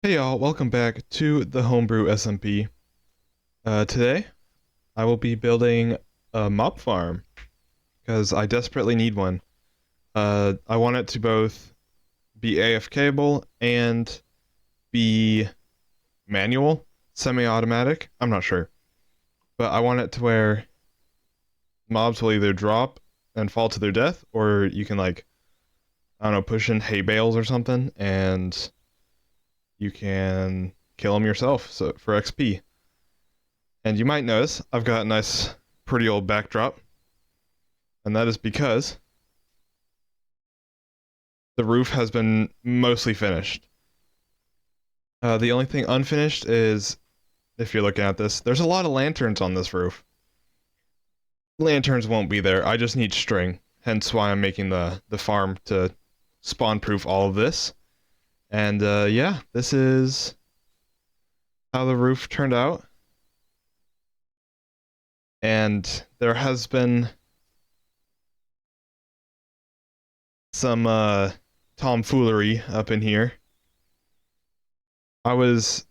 Hey y'all, welcome back to the Homebrew SMP. Today, I will be building a mob farm, because I desperately need one. I want it to both be AFK-able and be manual, semi-automatic, I'm not sure. But I want it to where mobs will either drop and fall to their death, or you can I don't know, push in hay bales or something, and you can kill them yourself for XP. And you might notice I've got a nice, pretty old backdrop. And that is because the roof has been mostly finished. The only thing unfinished is, if you're looking at this, there's a lot of lanterns on this roof. Lanterns won't be there, I just need string. Hence why I'm making the farm to spawn-proof all of this. And yeah, this is how the roof turned out. And there has been some tomfoolery up in here. I was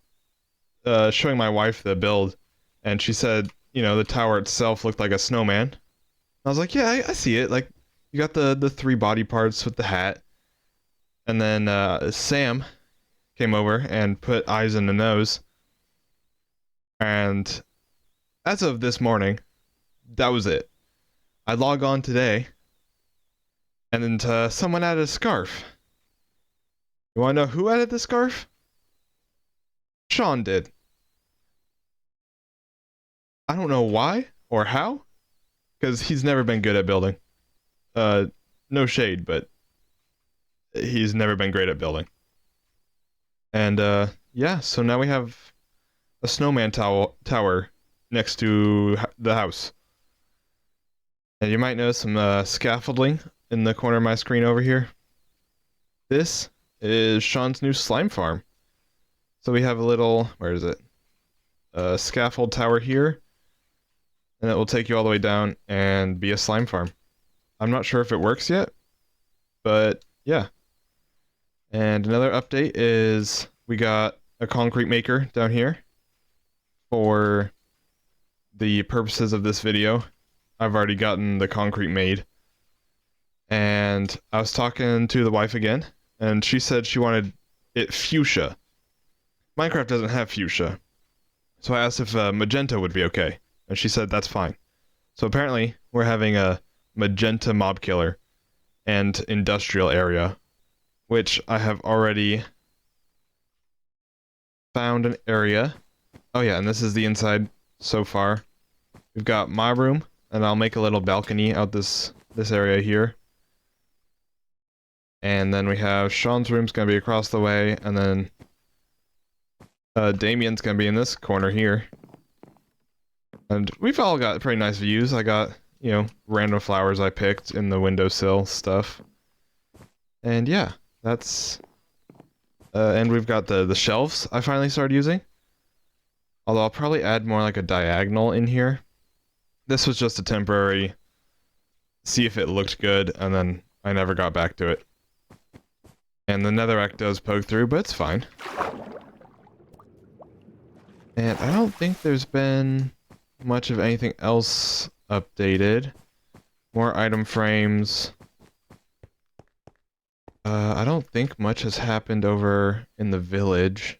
showing my wife the build, and she said, you know, the tower itself looked like a snowman. I was like, yeah, I see it. Like, you got the three body parts with the hat. And then Sam came over and put eyes in the nose. And as of this morning, that was it. I log on today, and then someone added a scarf. You wanna know who added the scarf? Sean did. I don't know why or how, because he's never been good at building. No shade, but he's never been great at building. And yeah, so now we have a snowman tower next to the house. And you might notice some scaffolding in the corner of my screen over here. This is Sean's new slime farm. So we have a little, where is it? A scaffold tower here. And it will take you all the way down and be a slime farm. I'm not sure if it works yet, but yeah. And another update is we got a concrete maker down here for the purposes of this video. I've already gotten the concrete made. And I was talking to the wife again, and she said she wanted it fuchsia. Minecraft doesn't have fuchsia. So I asked if magenta would be okay, and she said that's fine. So apparently we're having a magenta mob killer and industrial area, which I have already found an area. Oh yeah, and this is the inside so far. We've got my room, and I'll make a little balcony out this area here. And then we have Sean's room's gonna be across the way, and then Damien's gonna be in this corner here. And we've all got pretty nice views. I got, you know, random flowers I picked in the windowsill stuff. And yeah, that's... and we've got the shelves I finally started using. Although I'll probably add more like a diagonal in here. This was just a temporary... see if it looked good, and then I never got back to it. And the netherrack does poke through, but it's fine. And I don't think there's been much of anything else updated. More item frames. I don't think much has happened over in the village.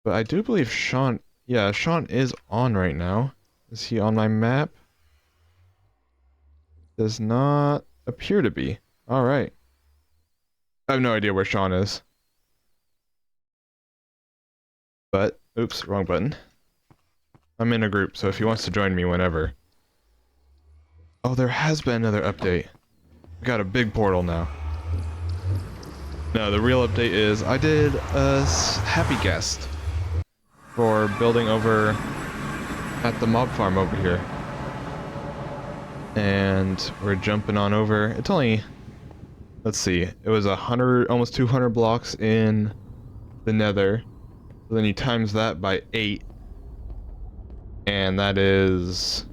But I do believe Sean... yeah, Sean is on right now. Is he on my map? Does not appear to be. Alright. I have no idea where Sean is. But, oops, wrong button. I'm in a group, so if he wants to join me whenever. Oh, there has been another update. We got a big portal now. No, the real update is I did a happy guest for building over at the mob farm over here. And we're jumping on over. It's only... let's see. It was 100, almost 200 blocks in the nether. So then you times that by 8. And that is...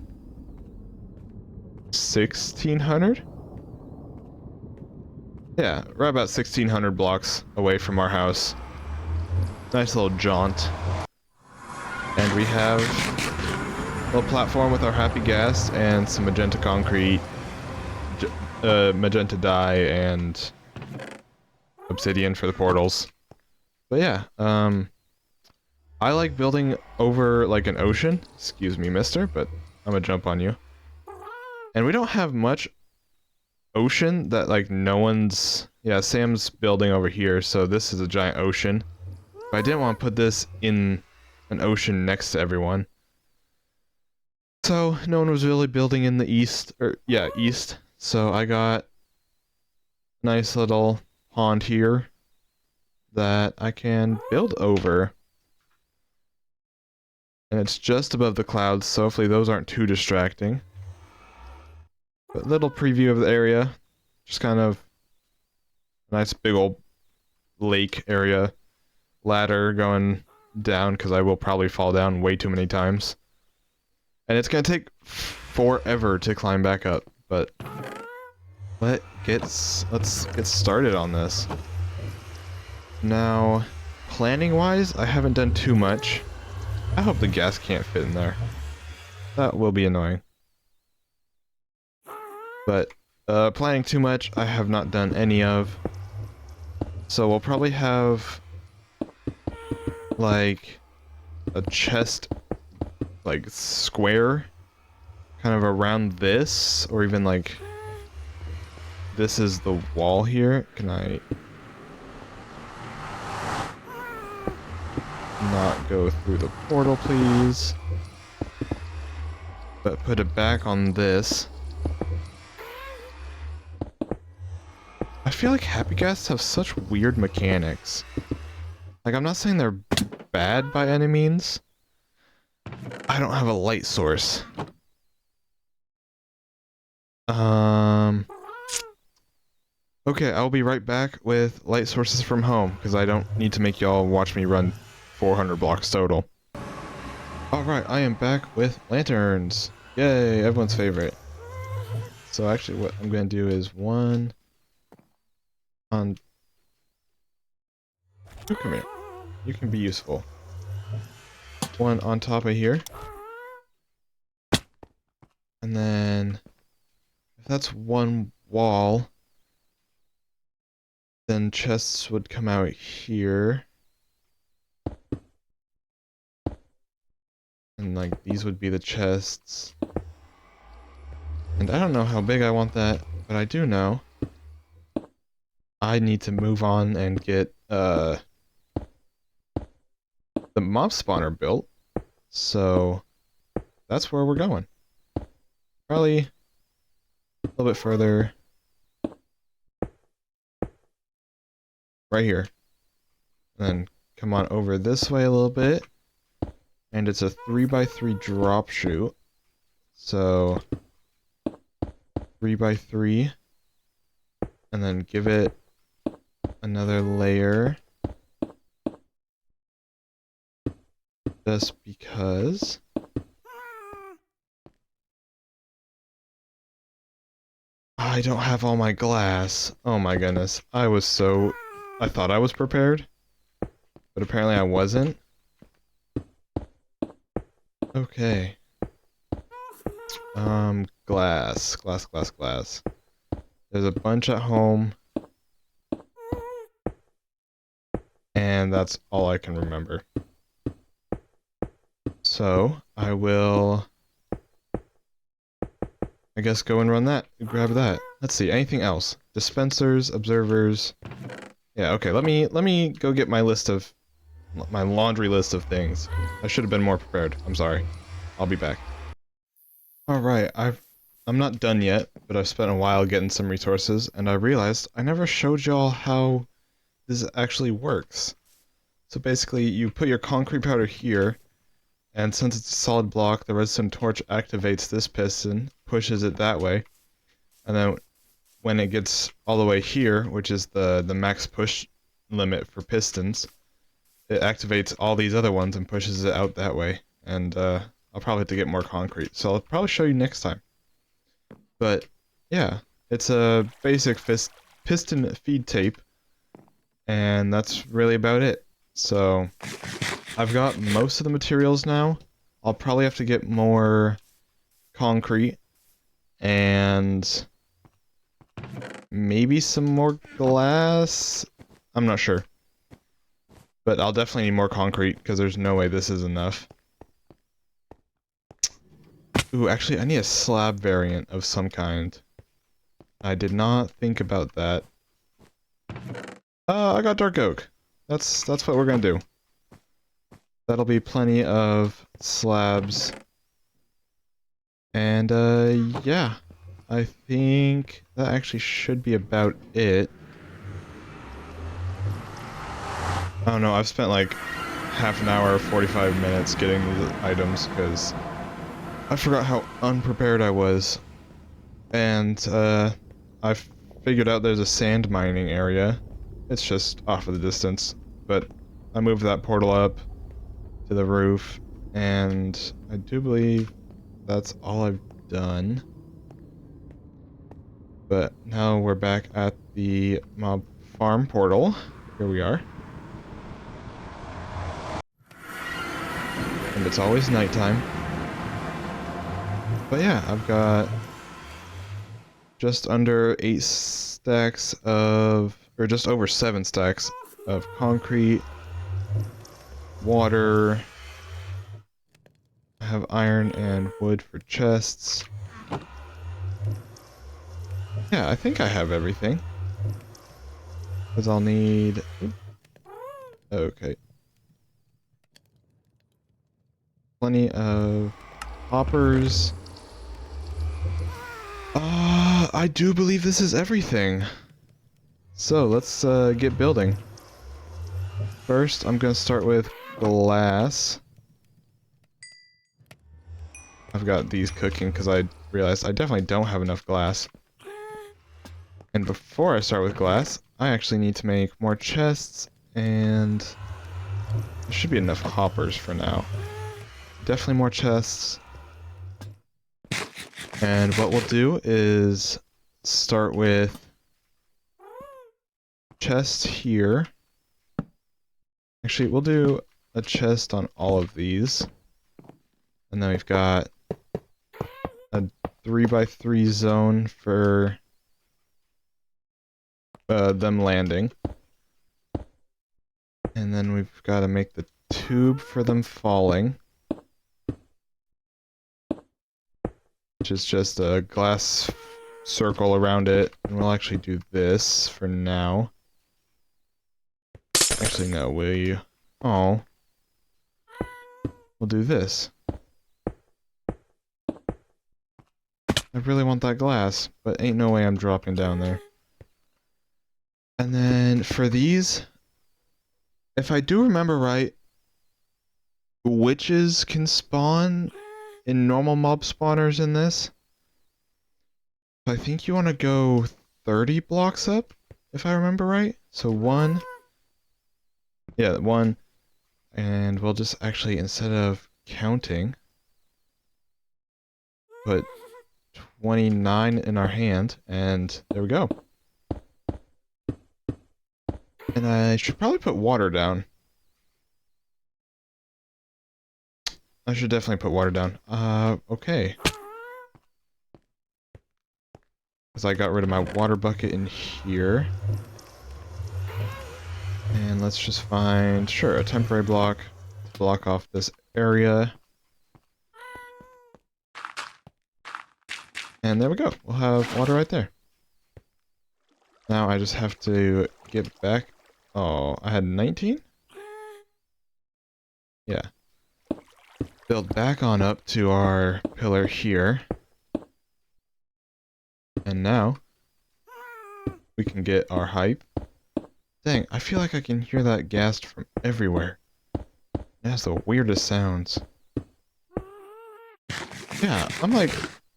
1,600? Yeah, we're about 1,600 blocks away from our house. Nice little jaunt. And we have a little platform with our happy gas and some magenta concrete, magenta dye, and obsidian for the portals. But yeah, I like building over like an ocean. Excuse me, mister, but I'm gonna jump on you. And we don't have much ocean that like no one's... Yeah, Sam's building over here, so this is a giant ocean. But I didn't want to put this in an ocean next to everyone. So no one was really building in the east, or yeah, east. So I got a nice little pond here that I can build over. And it's just above the clouds, so hopefully those aren't too distracting. But little preview of the area. Just kind of a nice big old lake area. Ladder going down, because I will probably fall down way too many times. And it's gonna take forever to climb back up, but let's get started on this. Now, planning-wise, I haven't done too much. I hope the gas can't fit in there. That will be annoying. But, planning too much, I have not done any of. So we'll probably have, like, a chest, like, square, kind of around this, or even, like, this is the wall here. Can I not go through the portal, please? But put it back on this. I feel like happy gas have such weird mechanics. Like, I'm not saying they're bad by any means. I don't have a light source. Okay, I'll be right back with light sources from home, because I don't need to make y'all watch me run 400 blocks total. Alright, I am back with lanterns. Yay, everyone's favorite. So actually what I'm going to do is one on... Oh, come here. You can be useful. One on top of here. And then... if that's one wall... then chests would come out here. And like these would be the chests. And I don't know how big I want that, but I do know I need to move on and get the mob spawner built. So that's where we're going. Probably a little bit further. Right here. And then come on over this way a little bit. And it's a 3x3 drop chute. So 3x3. And then give it another layer. Just because. I don't have all my glass. Oh my goodness. I thought I was prepared. But apparently I wasn't. Okay. Glass. There's a bunch at home. And that's all I can remember. So, I will... I guess go and run that. Grab that. Let's see, anything else? Dispensers, observers... Yeah, okay, let me go get my laundry list of things. I should have been more prepared. I'm sorry. I'll be back. Alright, I'm not done yet, but I've spent a while getting some resources, and I realized I never showed y'all how this actually works. So basically, you put your concrete powder here, and since it's a solid block, the redstone torch activates this piston, pushes it that way, and then when it gets all the way here, which is the max push limit for pistons, it activates all these other ones and pushes it out that way. And I'll probably have to get more concrete, so I'll probably show you next time. But yeah, it's a basic piston feed tape, and that's really about it. So I've got most of the materials now. I'll probably have to get more concrete and maybe some more glass. I'm not sure. But I'll definitely need more concrete because there's no way this is enough. Ooh, actually, I need a slab variant of some kind. I did not think about that. I got dark oak. That's what we're gonna do. That'll be plenty of slabs. And, yeah. I think that actually should be about it. I don't know, I've spent like half an hour, 45 minutes getting the items because I forgot how unprepared I was. And, I figured out there's a sand mining area. It's just off of the distance. But I moved that portal up to the roof, and I do believe that's all I've done. But now we're back at the mob farm portal. Here we are. And it's always nighttime. But yeah, I've got just under 8 stacks of, or just over 7 stacks of concrete, water. I have iron and wood for chests. Yeah, I think I have everything. Because I'll need... Okay. Plenty of hoppers. I do believe this is everything. So, let's get building. First, I'm gonna start with glass. I've got these cooking because I realized I definitely don't have enough glass. And before I start with glass, I actually need to make more chests, and there should be enough hoppers for now. Definitely more chests. And what we'll do is start with chest here. Actually, we'll do a chest on all of these. And then we've got a 3x3 zone for them landing. And then we've got to make the tube for them falling. Which is just a glass circle around it. And we'll actually do this for now. Actually, no, Oh. We'll do this. I really want that glass, but ain't no way I'm dropping down there. And then for these, if I do remember right, witches can spawn in normal mob spawners in this. I think you want to go 30 blocks up, if I remember right. So 1. Yeah, 1. And we'll just actually, instead of counting, put 29 in our hand, and there we go. And I should probably put water down. I should definitely put water down. Okay. Because I got rid of my water bucket in here. And let's just find, sure, a temporary block to block off this area. And there we go. We'll have water right there. Now I just have to get back. Oh, I had 19? Yeah. Build back on up to our pillar here. And now we can get our hype. Dang, I feel like I can hear that ghast from everywhere. It has the weirdest sounds. Yeah, I'm like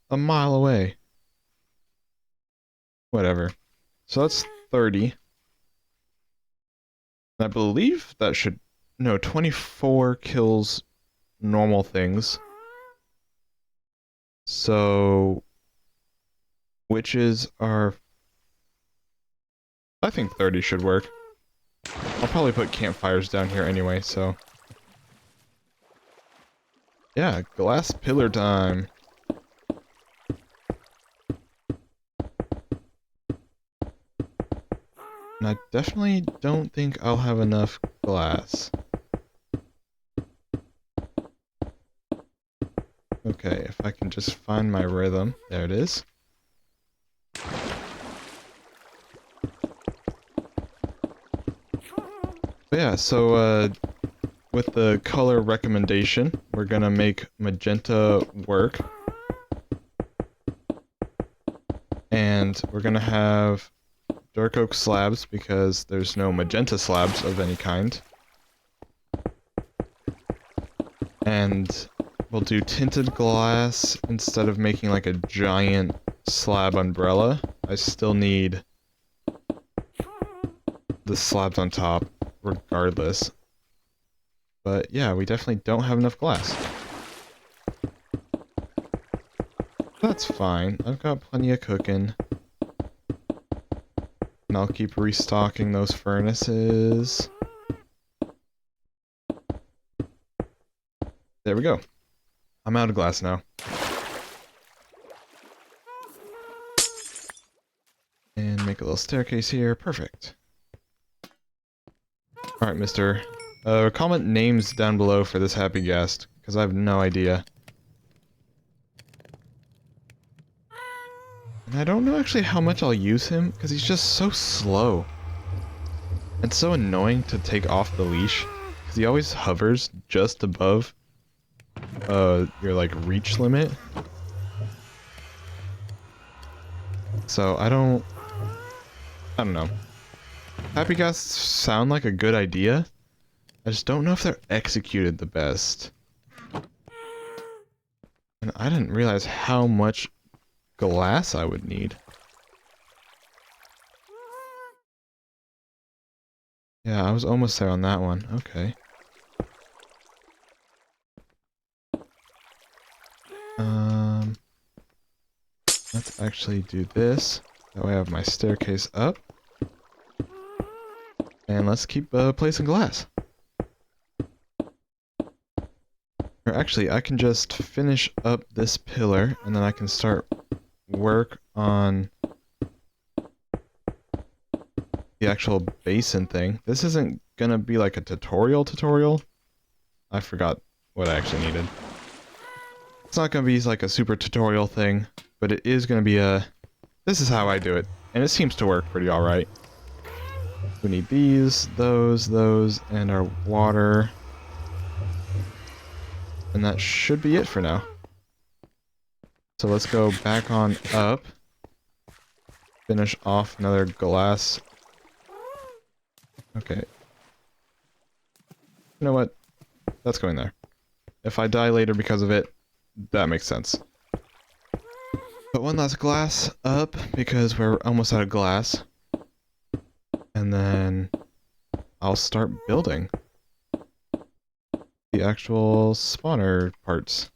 a mile away. Whatever. So that's 30. I believe that should... No, 24 kills normal things. So... witches are... I think 30 should work. I'll I'll probably put campfires down here anyway, so... Yeah, glass pillar time! And I definitely don't think I'll have enough glass. Okay, if I can just find my rhythm. There it is. But yeah, so with the color recommendation, we're gonna make magenta work. And we're gonna have dark oak slabs because there's no magenta slabs of any kind. And we'll do tinted glass instead of making like a giant slab umbrella. I still need the slabs on top regardless. But yeah, we definitely don't have enough glass. That's fine. I've got plenty of cooking. And I'll keep restocking those furnaces. There we go. I'm out of glass now. And make a little staircase here. Perfect. Alright, mister. Comment names down below for this happy guest, because I have no idea. And I don't know actually how much I'll use him, because he's just so slow. And so annoying to take off the leash, because he always hovers just above your like reach limit. So I don't know. Happy guests sound like a good idea. I just don't know if they're executed the best. And I didn't realize how much glass I would need. Yeah, I was almost there on that one. Okay. Let's actually do this. That way I have my staircase up. And let's keep placing glass. Or actually, I can just finish up this pillar, and then I can start work on the actual basin thing. This isn't gonna be like a tutorial. I forgot what I actually needed. It's not gonna be like a super tutorial thing, but it is gonna be a... This is how I do it, and it seems to work pretty alright. We need these, those, and our water. And that should be it for now. So let's go back on up. Finish off another glass. Okay. You know what? That's going there. If I die later because of it, that makes sense. Put one last glass up because we're almost out of glass. And then I'll start building the actual spawner parts.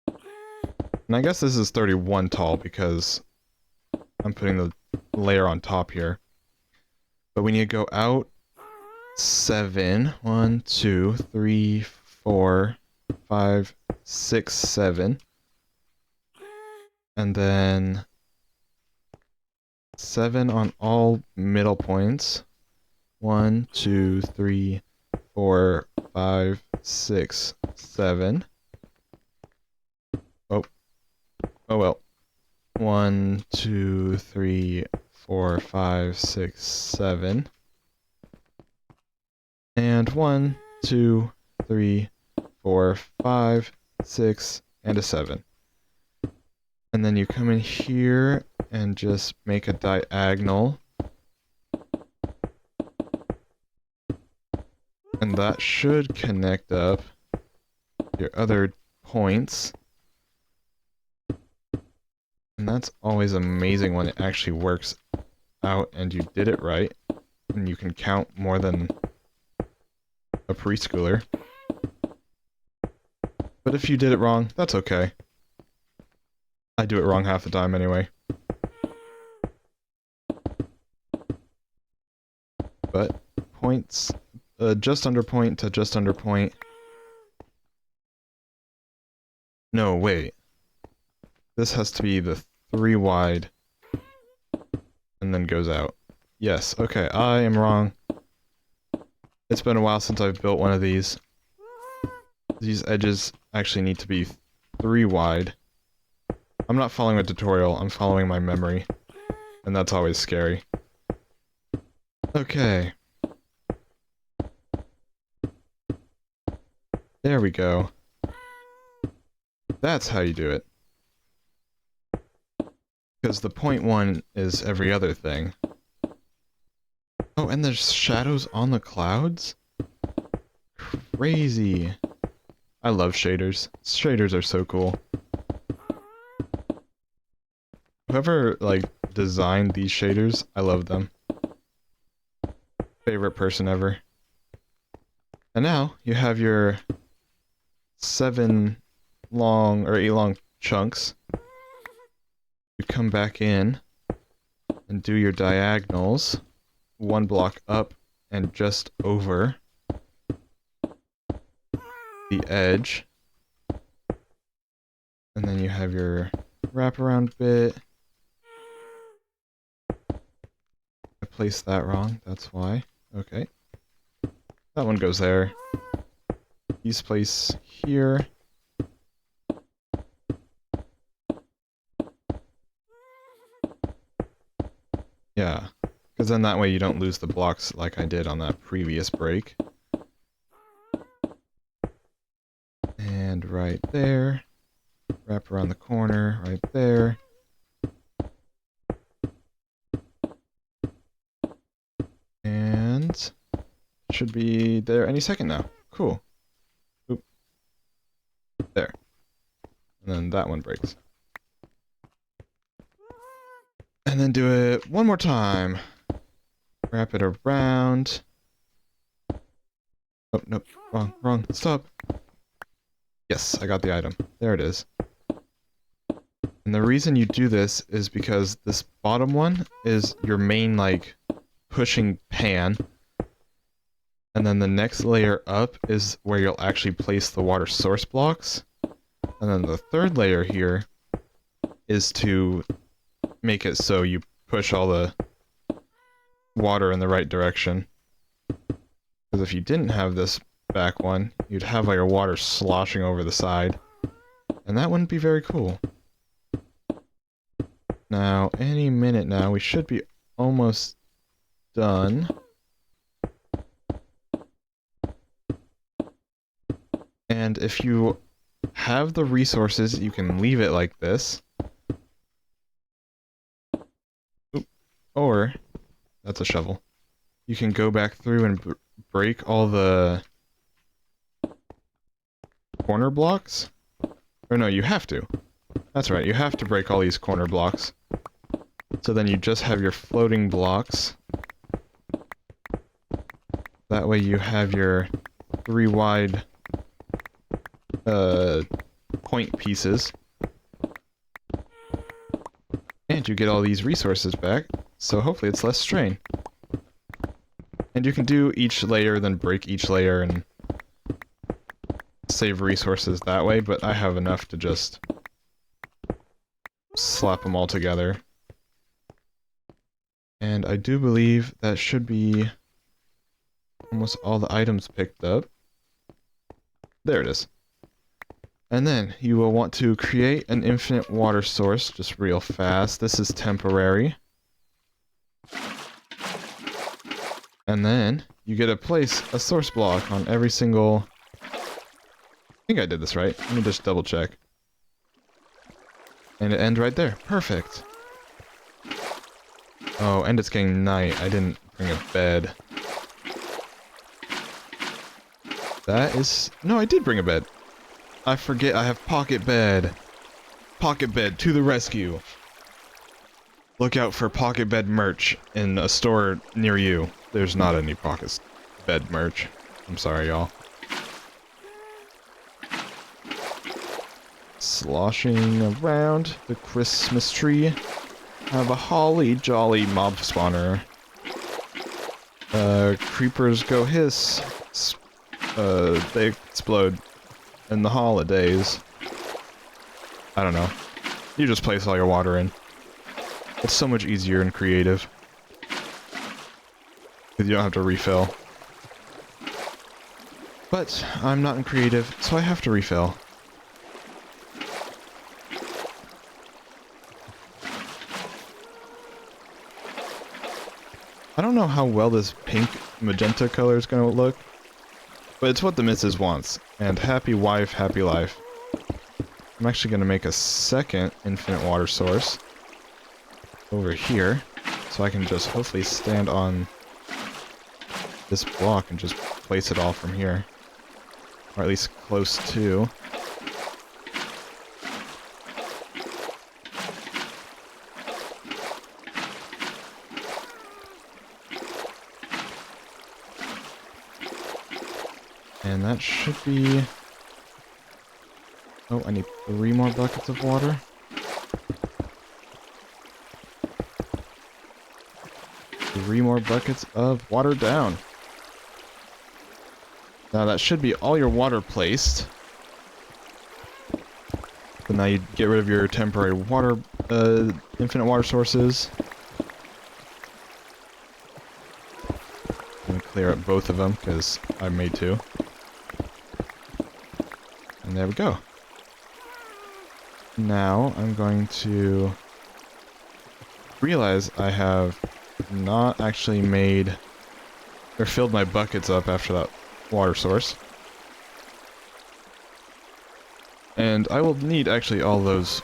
And I guess this is 31 tall because I'm putting the layer on top here. But we need to go out 7. 1, 2, 3, 4, 5, 6, 7. And then 7 on all middle points. 1, 2, 3, 4, 5, 6, 7. Oh well. 1, 2, 3, 4, 5, 6, 7. And 1, 2, 3, 4, 5, 6, and a 7. And then you come in here and just make a diagonal. And that should connect up your other points. And that's always amazing when it actually works out and you did it right. And you can count more than a preschooler. But if you did it wrong, that's okay. I do it wrong half the time anyway. But points, just under point to just under point. No, wait. This has to be the 3 wide and then goes out. Yes, okay, I am wrong. It's been a while since I've built one of these. These edges actually need to be 3 wide. I'm not following a tutorial, I'm following my memory. And that's always scary. Okay. There we go. That's how you do it. Because the point one is every other thing. Oh, and there's shadows on the clouds? Crazy. I love shaders. Shaders are so cool. Whoever, like, designed these shaders, I love them. Favorite person ever. And now, you have your 7 long, or 8 long chunks. You come back in and do your diagonals. 1 block up and just over the edge. And then you have your wraparound bit. I placed that wrong, that's why. Okay. That one goes there. These place here. Yeah. Because then that way you don't lose the blocks like I did on that previous break. And right there. Wrap around the corner, right there. And should be there any second now. Cool. Oop. There. And then that one breaks. And then do it one more time. Wrap it around. Oh, nope. Wrong. Stop. Yes, I got the item. There it is. And the reason you do this is because this bottom one is your main, like, pushing pan. And then the next layer up is where you'll actually place the water source blocks. And then the third layer here is to make it so you push all the water in the right direction. Because if you didn't have this back one, you'd have like your water sloshing over the side. And that wouldn't be very cool. Now, any minute now, we should be almost done. And if you have the resources, you can leave it like this. Oop. Or, that's a shovel. You can go back through and break all the corner blocks. Or no, you have to. That's right, you have to break all these corner blocks. So then you just have your floating blocks. That way you have your 3 wide point pieces. And you get all these resources back, so hopefully it's less strain. And you can do each layer, then break each layer and save resources that way, but I have enough to just slap them all together. And I do believe that should be almost all the items picked up. There it is. And then you will want to create an infinite water source just real fast. This is temporary. And then you get to place a source block on every single... I think I did this right. Let me just double check. And it ends right there. Perfect. Oh, and it's getting night. I didn't bring a bed. That is... No, I did bring a bed. I forget I have pocket bed. Pocket bed to the rescue. Look out for pocket bed merch in a store near you. There's not any pocket bed merch. I'm sorry, y'all. Sloshing around the Christmas tree. Have a holly jolly mob spawner. Creepers go hiss. They explode in the holidays. I don't know. You just place all your water in. It's so much easier and creative. Because you don't have to refill. But I'm not in creative, so I have to refill. I don't know how well this pink magenta color is going to look, but it's what the missus wants. And happy wife, happy life. I'm actually going to make a second infinite water source over here, so I can just hopefully stand on this block and just place it all from here. Or at least close to. And that should be... Oh, I need 3 more buckets of water. 3 more buckets of water down. Now that should be all your water placed. So now you get rid of your temporary water, infinite water sources. I'm gonna clear up both of them because I made 2. And there we go. Now I'm going to realize I have not actually made or filled my buckets up after that water source. And I will need actually all those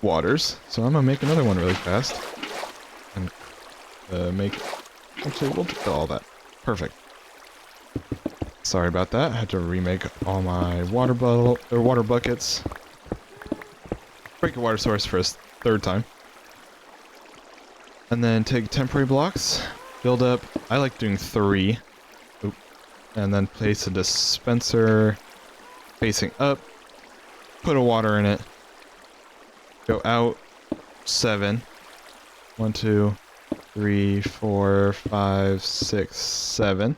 waters, so I'm gonna make another one really fast. And actually we'll do all that. Perfect. Sorry about that. I had to remake all my water buckets. Break a water source for a 3rd time. And then take temporary blocks, build up. I like doing 3. Oop. And then place a dispenser facing up. Put a water in it. Go out 7. 1, 2, 3, 4, 5, 6, 7.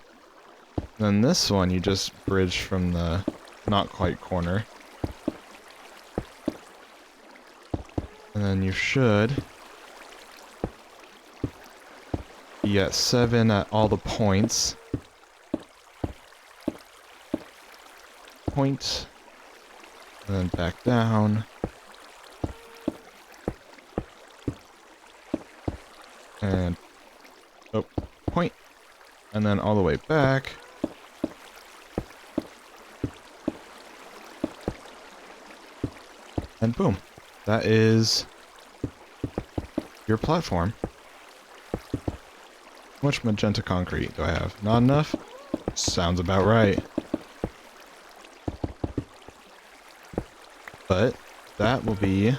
Then this one you just bridge from the not quite corner. And then you should be at 7 at all the points. Point. And then back down. And oh, point. And then all the way back. And boom. That is your platform. How much magenta concrete do I have? Not enough? Sounds about right. But that will be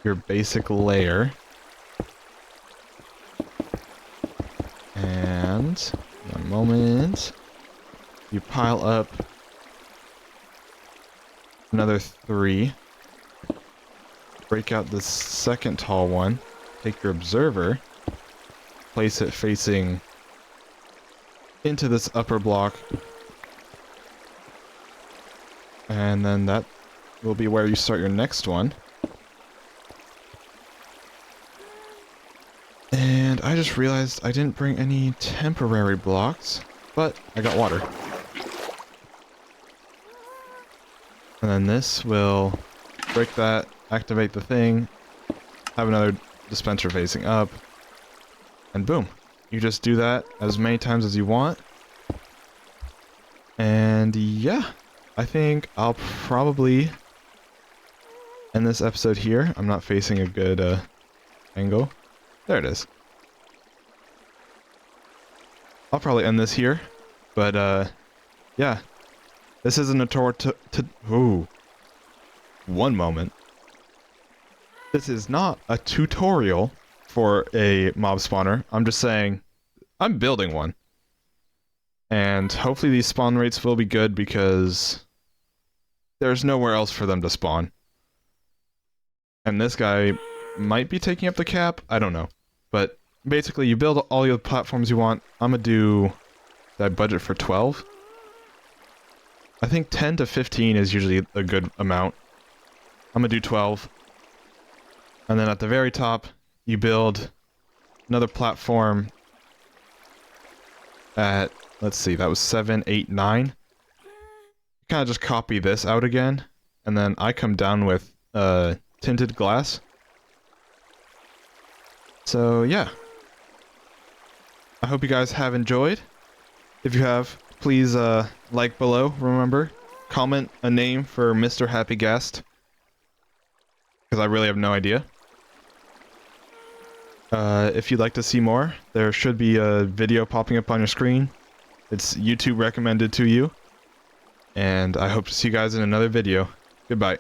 your basic layer. And one moment. You pile up another 3. Break out the second tall one. Take your observer. Place it facing into this upper block. And then that will be where you start your next one. And I just realized I didn't bring any temporary blocks, but I got water. And then this will break that, activate the thing, have another dispenser facing up, and boom. You just do that as many times as you want. And yeah, I think I'll probably end this episode here. I'm not facing a good angle. There it is. I'll probably end this here, but yeah. This isn't a ooh. One moment. This is not a tutorial for a mob spawner. I'm just saying, I'm building one. And hopefully these spawn rates will be good because there's nowhere else for them to spawn. And this guy might be taking up the cap, I don't know. But basically you build all your platforms you want. I'm gonna do... Did I budget for 12? I think 10 to 15 is usually a good amount. I'm gonna do 12. And then at the very top, you build another platform at, let's see, that was 7, 8, 9. Kind of just copy this out again, and then I come down with tinted glass. So yeah, I hope you guys have enjoyed. If you have, please like below. Remember, comment a name for Mr. Happy Guest, because I really have no idea. If you'd like to see more, there should be a video popping up on your screen. It's YouTube recommended to you. And I hope to see you guys in another video. Goodbye.